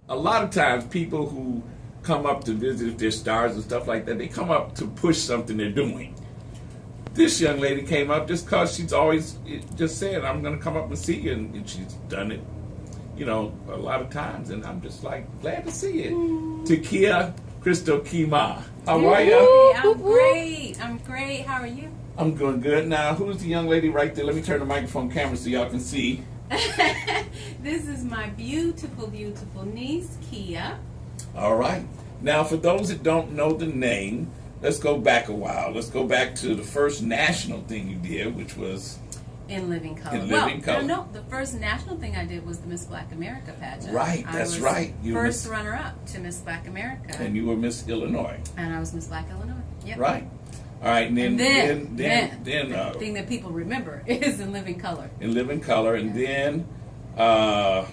A lot of times people who come up to visit their stars and stuff like that, they come up to push something they're doing. This young lady came up just because she's always just saying, I'm going to come up and see you, and she's done it, you know, a lot of times, and I'm just like, glad to see it. Takia Crystal Keymah. How are you? I'm great. I'm great. How are you? I'm doing good. Now, who's the young lady right there? Let me turn the microphone camera so y'all can see. This is my beautiful, beautiful niece, Kia. All right. Now, for those that don't know the name, let's go back a while. Let's go back to the first national thing you did, which was In Living Color. In Living Color. No, the first national thing I did was the Miss Black America pageant. Right, that's right. You first runner-up to Miss Black America. And you were Miss Illinois. And I was Miss Black Illinois. Yep. Right. All right, and then the thing that people remember is In Living Color. In Living Color, and then I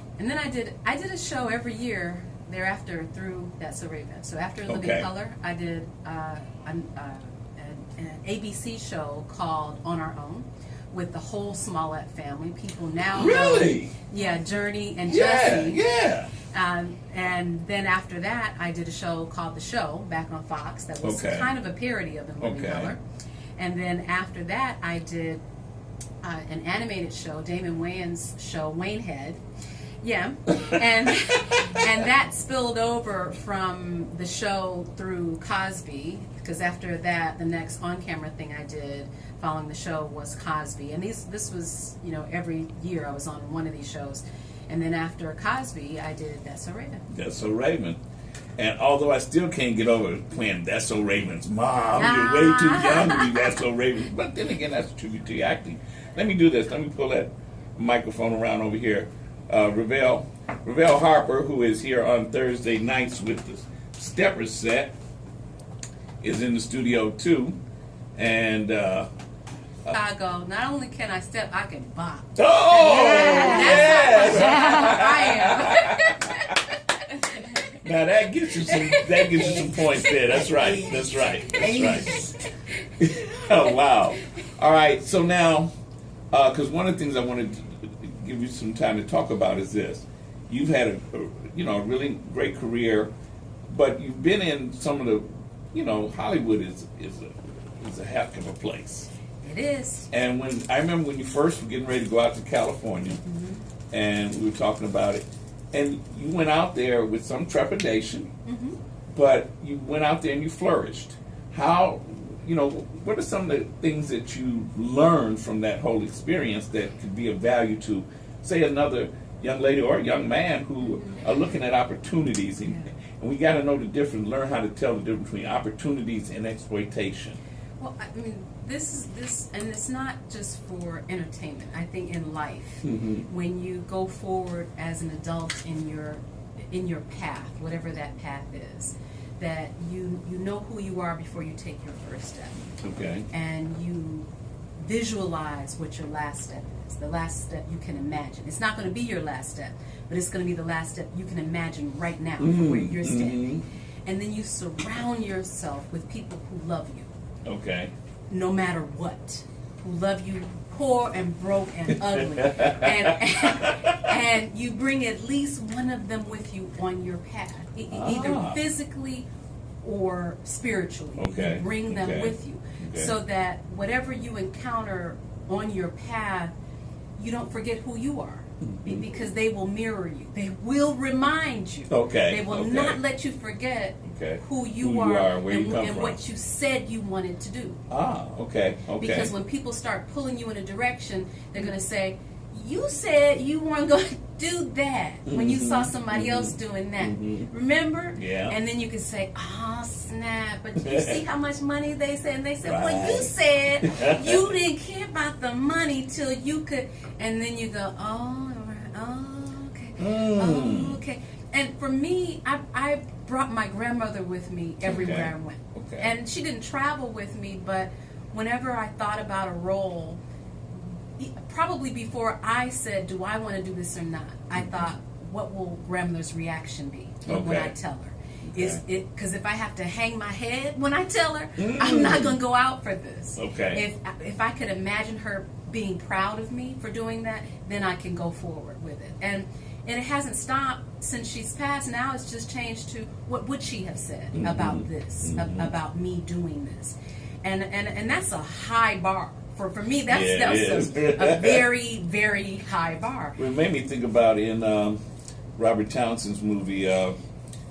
did a show every year thereafter through That's So Raven. So after In Living Color, I did an ABC show called On Our Own with the whole Smollett family. People now really know, Journey and Jesse. Yeah. And then after that, I did a show called The Show back on Fox that was kind of a parody of In Living Color. And then after that, I did an animated show, Damon Wayans' show, Waynehead. Yeah, and that spilled over from the show through Cosby, because after that, the next on-camera thing I did following the show was Cosby, and this was, you know, every year I was on one of these shows, and then after Cosby, I did That's So Raven. That's So Raven, and although I still can't get over playing That's So Raven's mom, you're way too young to be That's So Raven, but then again, that's a tribute to your acting. Let me do this. Let me pull that microphone around over here. Ravel Harper, who is here on Thursday nights with the Stepper set, is in the studio too. And Chicago, not only can I step, I can bop. Oh, yes! I am. Now that gets you some points there. That's right. Oh wow! All right, so now, because one of the things I wanted to give you some time to talk about is this: you've had a really great career, but you've been in some of the, Hollywood is a heck of a place. It is. And I remember when you first were getting ready to go out to California, and we were talking about it, and you went out there with some trepidation, but you went out there and you flourished. How, what are some of the things that you learned from that whole experience that could be of value to, say, another young lady or a young man who are looking at opportunities? And we got to know the difference, learn how to tell the difference between opportunities and exploitation. Well, I mean, this, and it's not just for entertainment. I think in life, when you go forward as an adult in your path, whatever that path is, that you know who you are before you take your first step. Okay. And you visualize what your last step is, the last step you can imagine. It's not going to be your last step, but it's going to be the last step you can imagine right now from where you're standing. And then you surround yourself with people who love you. Okay. No matter what. Who love you poor and broke and ugly. and you bring at least one of them with you on your path. Either physically or spiritually. Okay. You bring them with you. Okay. So that whatever you encounter on your path, you don't forget who you are. Because they will mirror you. They will remind you. Okay. They will not let you forget who you are and what you said you wanted to do. Okay. Because when people start pulling you in a direction, they're going to say, you said you weren't going to do that when you saw somebody else doing that. Remember? Yeah. And then you can say, oh, snap. But you see how much money they said? And they said, well, you said you didn't care about the money till you could. And then you go, okay. And for me, I brought my grandmother with me everywhere I went. Okay. And she didn't travel with me, but whenever I thought about a role, probably before I said, do I want to do this or not, I thought, what will grandmother's reaction be when I tell her? Is it because if I have to hang my head when I tell her, I'm not going to go out for this. Okay. If I could imagine her being proud of me for doing that, then I can go forward with it. And it hasn't stopped since she's passed, now it's just changed to what would she have said about this, about me doing this, and that's a high bar. For me, that's a very, very high bar. Well, it made me think about in Robert Townsend's movie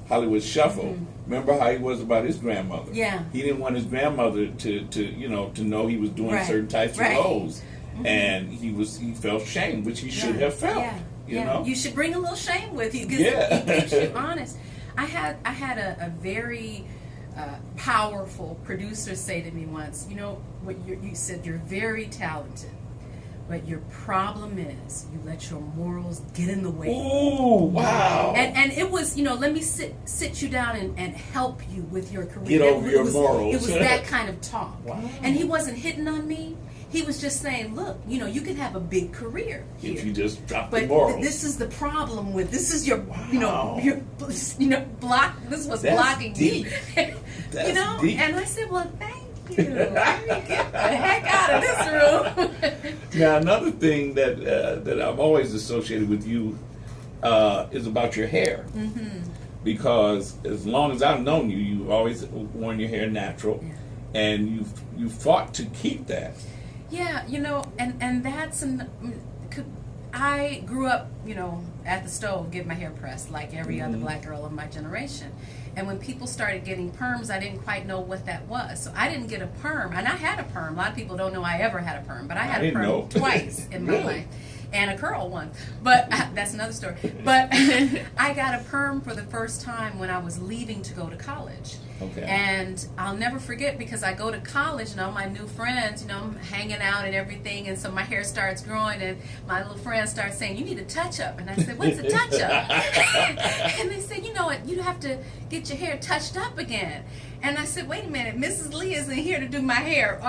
Hollywood Shuffle. Remember how he was about his grandmother? Yeah. He didn't want his grandmother to know he was doing certain types of roles, and he felt shame, which he should have felt. You know, you should bring a little shame with you because it keeps you honest. I had a very powerful producer say to me once, you know, what you said, you're very talented, but your problem is you let your morals get in the way. Oh, wow. And it was, you know, let me sit you down and help you with your career. Get over your morals. It was that kind of talk. Wow. And he wasn't hitting on me. He was just saying, look, you know, you can have a big career here. If you just drop the morals. This is the problem with, this is your, you know, block, this was That's blocking deep. you. That's you know, deep. and I said, well, thank you. Let me get the heck out of this room. Now, another thing that I've always associated with you is about your hair. Because as long as I've known you, you've always worn your hair natural, and you fought to keep that. Yeah, you know, and that's I grew up, you know, at the stove getting my hair pressed like every other black girl of my generation. And when people started getting perms, I didn't quite know what that was. So I didn't get a perm. And I had a perm. A lot of people don't know I ever had a perm. But I had a perm twice in my life. And a curl once. But that's another story. But I got a perm for the first time when I was leaving to go to college. Okay. And I'll never forget, because I go to college and all my new friends, you know, I'm hanging out and everything, and so my hair starts growing, and my little friends start saying, you need a touch-up. And I said, what's a touch-up? And they said, you know what, you have to get your hair touched up again. And I said, wait a minute, Mrs. Lee isn't here to do my hair.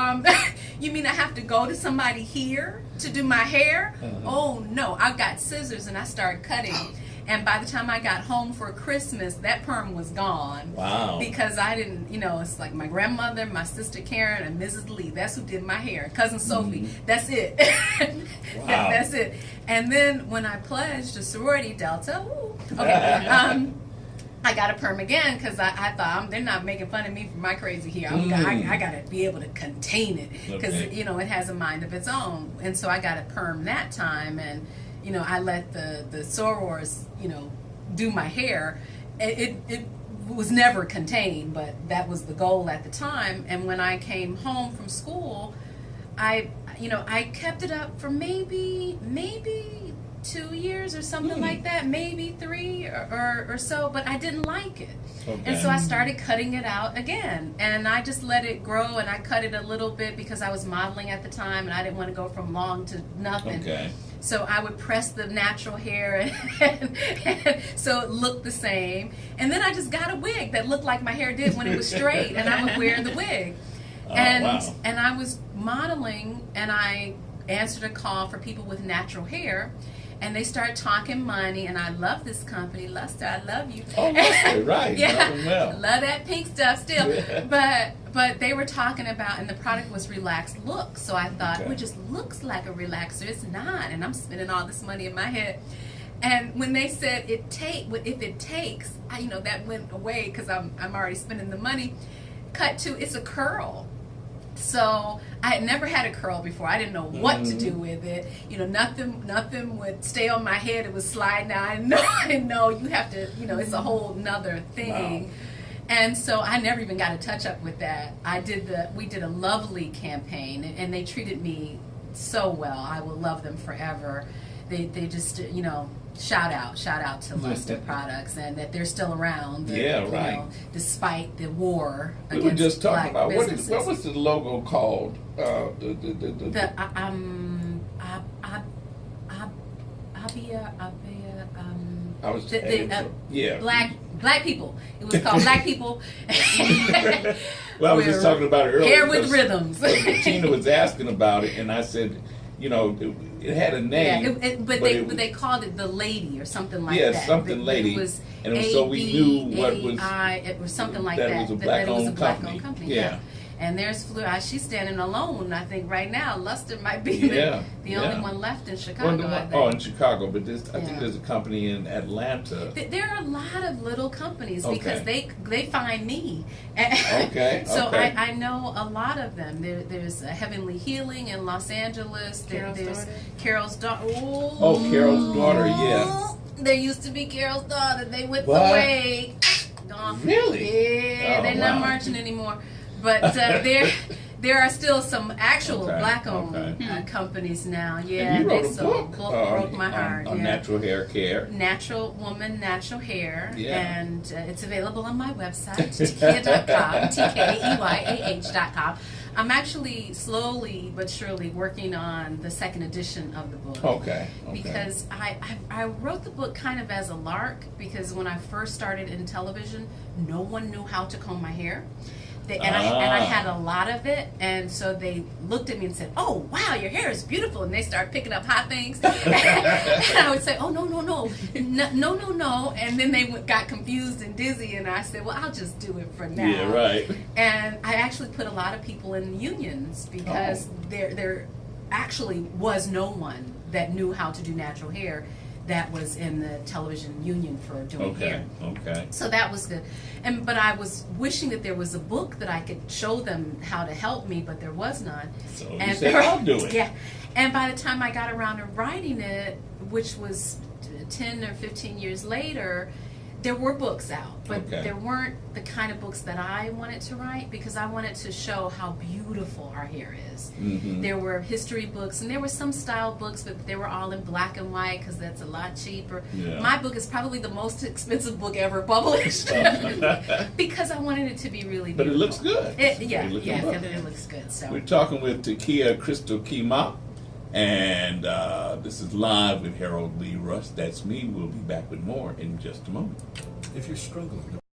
You mean I have to go to somebody here to do my hair? Oh, no, I got scissors and I started cutting. And by the time I got home for Christmas, that perm was gone. Wow. Because I didn't, you know, it's like my grandmother, my sister Karen, and Mrs. Lee. That's who did my hair. Cousin Sophie. That's it. Wow. That's it. And then when I pledged to sorority Delta, okay, I got a perm again because I thought they're not making fun of me for my crazy hair. I got to be able to contain it because, you know, it has a mind of its own. And so I got a perm that time, and you know, I let the sorors, you know, do my hair. It was never contained, but that was the goal at the time. And when I came home from school, I kept it up for maybe 2 years or something like that, maybe 3 or so, but I didn't like it. Okay. And so I started cutting it out again, and I just let it grow, and I cut it a little bit because I was modeling at the time, and I didn't want to go from long to nothing. Okay. So I would press the natural hair, and so it looked the same. And then I just got a wig that looked like my hair did when it was straight, and I would wear the wig. And I was modeling, and I answered a call for people with natural hair. And they start talking money, and I love this company, Luster. I love you. Oh, Luster, right? Yeah, love that pink stuff still. But they were talking about, and the product was Relaxed Look. So I thought, well, it just looks like a relaxer. It's not, and I'm spending all this money in my head. And when they said if it takes, you know, that went away because I'm already spending the money. Cut to, it's a curl. So I had never had a curl before. I didn't know what to do with it. You know, nothing would stay on my head. It was sliding down. I didn't know. You have to, you know, it's a whole nother thing. Wow. And so I never even got a touch up with that. We did a lovely campaign, and they treated me so well. I will love them forever. They just, you know, shout out to Luster Products, and that they're still around. You know, despite the war against we were just talking about businesses. What was the logo called? Black people. It was called Black People. Well, I was just talking about it earlier. Hair with Rhythms. Tina was asking about it, and I said, you know, it had a name. Yeah, but they called it The Lady or something like that. Yeah, something Lady. So we knew what was. It was something like that. That it was a black-owned company. Yeah. And there's she's standing alone, I think, right now. Luster might be the only one left in Chicago. In Chicago, but I think there's a company in Atlanta. There are a lot of little companies because they find me. So I know a lot of them. There's Heavenly Healing in Los Angeles. There's Carol's Daughter. Oh, Carol's Daughter, yeah. There used to be Carol's Daughter. They went away. Gone. Really? Yeah, they're not marching anymore. But there are still some actual black-owned companies now. Yeah, and you wrote a book. Broke my heart. On natural hair care. Natural Woman, Natural Hair. Yeah. And it's available on my website, Takeyah.com, TKEYAH.com. I'm actually slowly but surely working on the second edition of the book. Okay. Because I wrote the book kind of as a lark, because when I first started in television, no one knew how to comb my hair. And I had a lot of it, and so they looked at me and said, "Oh, wow, your hair is beautiful," and they started picking up hot things. And I would say, "Oh, no, and then they got confused and dizzy, and I said, "Well, I'll just do it for now." Yeah, right. And I actually put a lot of people in unions because there actually was no one that knew how to do natural hair that was in the television union for doing hair. Okay. So that was good. But I was wishing that there was a book that I could show them how to help me, but there was none. So you said, I'll do it. Yeah. And by the time I got around to writing it, which was 10 or 15 years later, there were books out, but there weren't the kind of books that I wanted to write, because I wanted to show how beautiful our hair is. Mm-hmm. There were history books, and there were some style books, but they were all in black and white because that's a lot cheaper. Yeah. My book is probably the most expensive book ever published because I wanted it to be really beautiful. But it looks good. It looks good. So we're talking with Crystal Keymah. And this is Live with Harold Lee Russ. That's me. We'll be back with more in just a moment. If you're struggling